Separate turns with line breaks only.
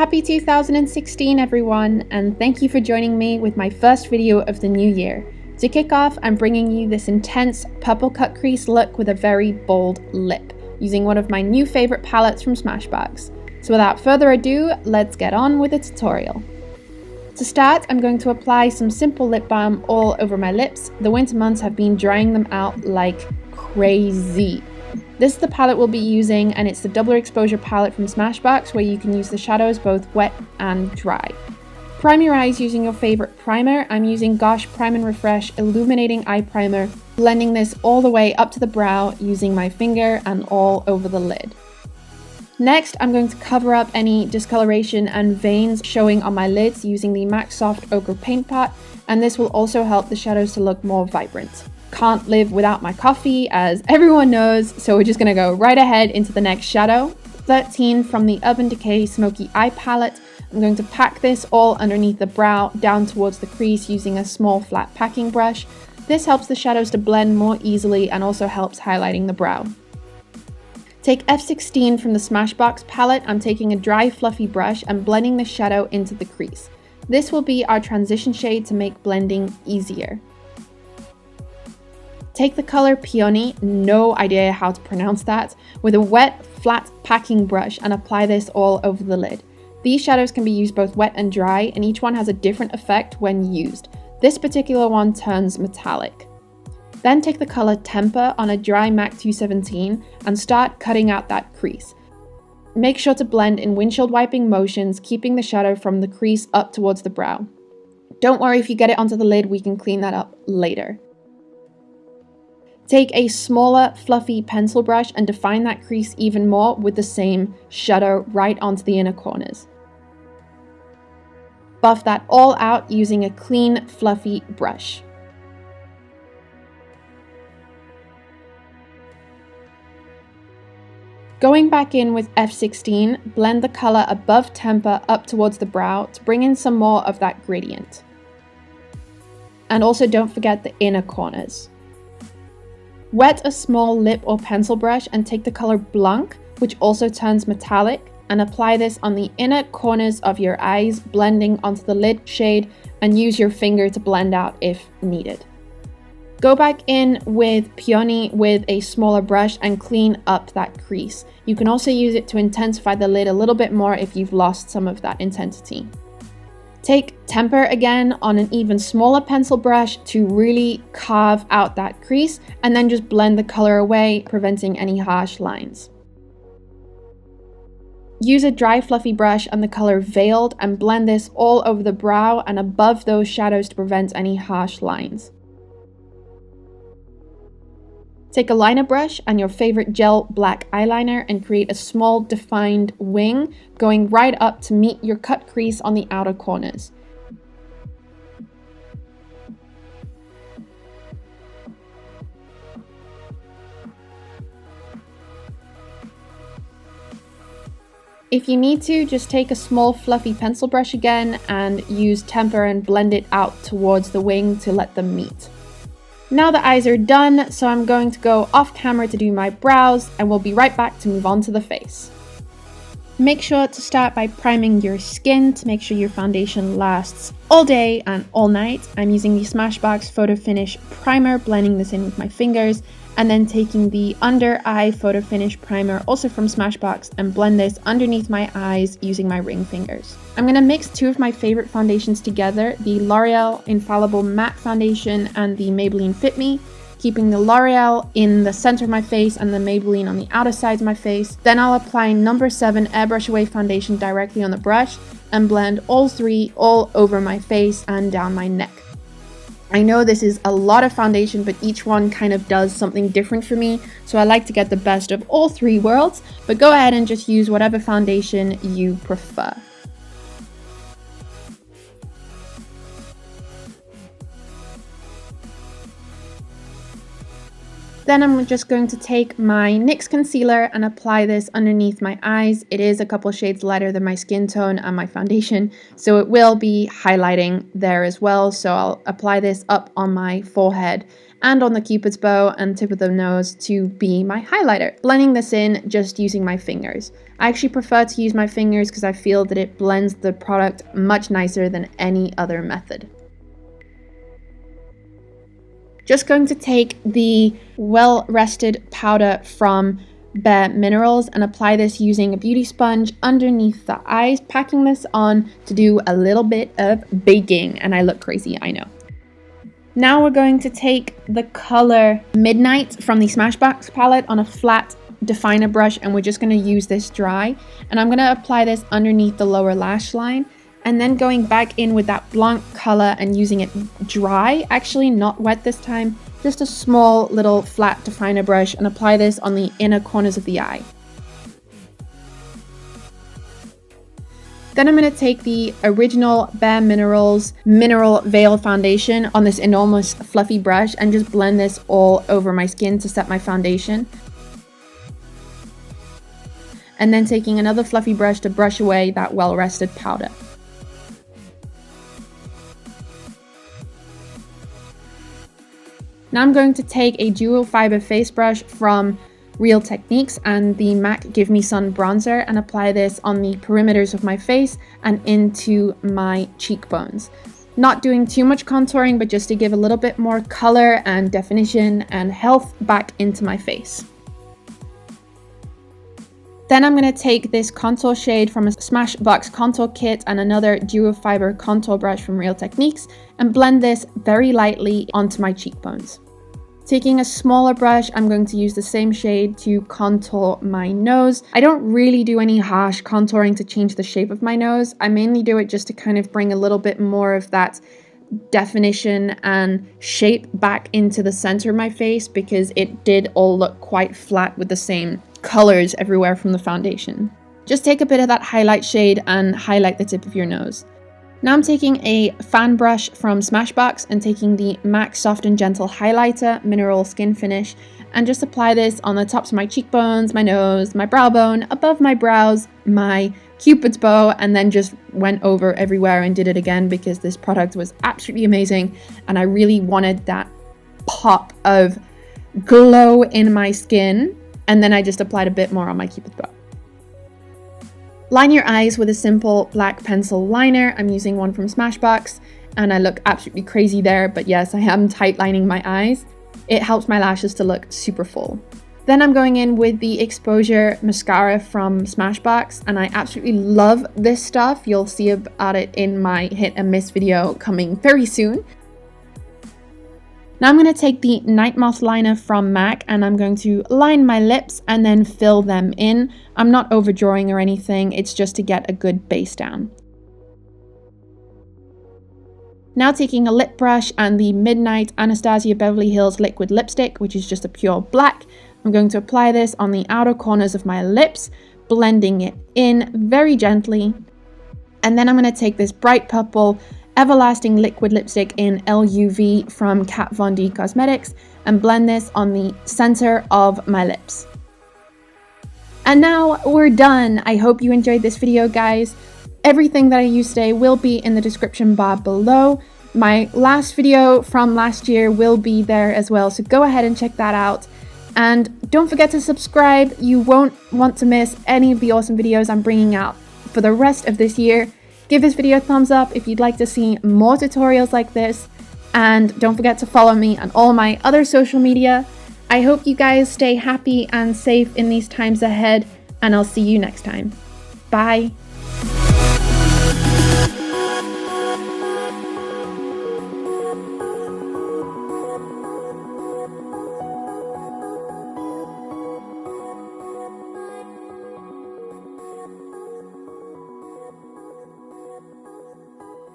Happy 2016 everyone, and thank you for joining me with my first video of the new year. To kick off, I'm bringing you this intense purple cut crease look with a very bold lip, using one of my new favorite palettes from Smashbox. So without further ado, let's get on with the tutorial. To start, I'm going to apply some simple lip balm all over my lips. The winter months have been drying them out like crazy. This is the palette we'll be using, and it's the double exposure palette from Smashbox, where you can use the shadows both wet and dry. Prime your eyes using your favorite primer. I'm using Gosh Prime and Refresh Illuminating Eye Primer, blending this all the way up to the brow using my finger and all over the lid. Next, I'm going to cover up any discoloration and veins showing on my lids using the M.A.C Soft Ochre Paint Pot, and this will also help the shadows to look more vibrant. Can't live without my coffee, as everyone knows, so we're just gonna go right ahead into the next shadow. 13 from the Urban Decay Smoky Eye Palette. I'm going to pack this all underneath the brow down towards the crease using a small flat packing brush. This helps the shadows to blend more easily and also helps highlighting the brow. Take F16 from the Smashbox palette. I'm taking a dry fluffy brush and blending the shadow into the crease. This will be our transition shade to make blending easier. Take the color Peony, no idea how to pronounce that, with a wet, flat packing brush and apply this all over the lid. These shadows can be used both wet and dry, and each one has a different effect when used. This particular one turns metallic. Then take the color Temper on a dry MAC 217 and start cutting out that crease. Make sure to blend in windshield wiping motions, keeping the shadow from the crease up towards the brow. Don't worry if you get it onto the lid, we can clean that up later. Take a smaller, fluffy pencil brush and define that crease even more with the same shadow right onto the inner corners. Buff that all out using a clean, fluffy brush. Going back in with F16, blend the color above Temper up towards the brow to bring in some more of that gradient. And also don't forget the inner corners. Wet a small lip or pencil brush and take the color Blanc, which also turns metallic, and apply this on the inner corners of your eyes, blending onto the lid shade, and use your finger to blend out if needed. Go back in with Peony with a smaller brush and clean up that crease. You can also use it to intensify the lid a little bit more if you've lost some of that intensity. Take Temper again on an even smaller pencil brush to really carve out that crease, and then just blend the color away, preventing any harsh lines. Use a dry fluffy brush and the color Veiled and blend this all over the brow and above those shadows to prevent any harsh lines. Take a liner brush and your favorite gel black eyeliner and create a small defined wing going right up to meet your cut crease on the outer corners. If you need to, just take a small fluffy pencil brush again and use Temper and blend it out towards the wing to let them meet. Now the eyes are done, so I'm going to go off camera to do my brows, and we'll be right back to move on to the face. Make sure to start by priming your skin to make sure your foundation lasts all day and all night. I'm using the Smashbox Photo Finish Primer, blending this in with my fingers, and then taking the Under Eye Photo Finish Primer, also from Smashbox, and blend this underneath my eyes using my ring fingers. I'm going to mix two of my favorite foundations together, the L'Oreal Infallible Matte Foundation and the Maybelline Fit Me, keeping the L'Oreal in the center of my face and the Maybelline on the outer sides of my face. Then I'll apply number 7 Airbrush Away Foundation directly on the brush and blend all three all over my face and down my neck. I know this is a lot of foundation, but each one kind of does something different for me, so I like to get the best of all three worlds, but go ahead and just use whatever foundation you prefer. Then I'm just going to take my NYX concealer and apply this underneath my eyes. It is a couple shades lighter than my skin tone and my foundation, so it will be highlighting there as well. So I'll apply this up on my forehead and on the cupid's bow and tip of the nose to be my highlighter. Blending this in just using my fingers. I actually prefer to use my fingers because I feel that it blends the product much nicer than any other method. Just going to take the well-rested powder from Bare Minerals and apply this using a beauty sponge underneath the eyes, packing this on to do a little bit of baking, and I look crazy, I know. Now we're going to take the color Midnight from the Smashbox palette on a flat definer brush, and we're just going to use this dry, and I'm going to apply this underneath the lower lash line. And then going back in with that Blanc color and using it dry, actually not wet this time, just a small little flat definer brush, and apply this on the inner corners of the eye. Then I'm going to take the original Bare Minerals Mineral Veil Foundation on this enormous fluffy brush and just blend this all over my skin to set my foundation. And then taking another fluffy brush to brush away that well-rested powder. Now I'm going to take a dual fiber face brush from Real Techniques and the M.A.C Give Me Sun bronzer and apply this on the perimeters of my face and into my cheekbones. Not doing too much contouring, but just to give a little bit more color and definition and health back into my face. Then I'm going to take this contour shade from a Smashbox Contour Kit and another dual fiber contour brush from Real Techniques and blend this very lightly onto my cheekbones. Taking a smaller brush, I'm going to use the same shade to contour my nose. I don't really do any harsh contouring to change the shape of my nose. I mainly do it just to kind of bring a little bit more of that definition and shape back into the center of my face, because it did all look quite flat with the same colors everywhere from the foundation. Just take a bit of that highlight shade and highlight the tip of your nose. Now I'm taking a fan brush from Smashbox and taking the M.A.C Soft and Gentle Highlighter Mineral Skin Finish and just apply this on the tops of my cheekbones, my nose, my brow bone, above my brows, my cupid's bow, and then just went over everywhere and did it again because this product was absolutely amazing and I really wanted that pop of glow in my skin. And then I just applied a bit more on my cupid's bow. Line your eyes with a simple black pencil liner. I'm using one from Smashbox and I look absolutely crazy there, but yes, I am tight lining my eyes. It helps my lashes to look super full. Then I'm going in with the Exposure Mascara from Smashbox and I absolutely love this stuff. You'll see about it in my hit and miss video coming very soon. Now I'm going to take the Night Moth liner from M.A.C and I'm going to line my lips and then fill them in. I'm not overdrawing or anything, it's just to get a good base down. Now taking a lip brush and the Midnight Anastasia Beverly Hills Liquid Lipstick, which is just a pure black, I'm going to apply this on the outer corners of my lips, blending it in very gently. And then I'm going to take this bright purple Everlasting Liquid Lipstick in L.U.V from Kat Von D Cosmetics and blend this on the center of my lips. And now we're done. I hope you enjoyed this video, guys. Everything that I used today will be in the description bar below. My last video from last year will be there as well, so go ahead and check that out. And don't forget to subscribe. You won't want to miss any of the awesome videos I'm bringing out for the rest of this year. Give this video a thumbs up if you'd like to see more tutorials like this. And don't forget to follow me on all my other social media. I hope you guys stay happy and safe in these times ahead, and I'll see you next time. Bye.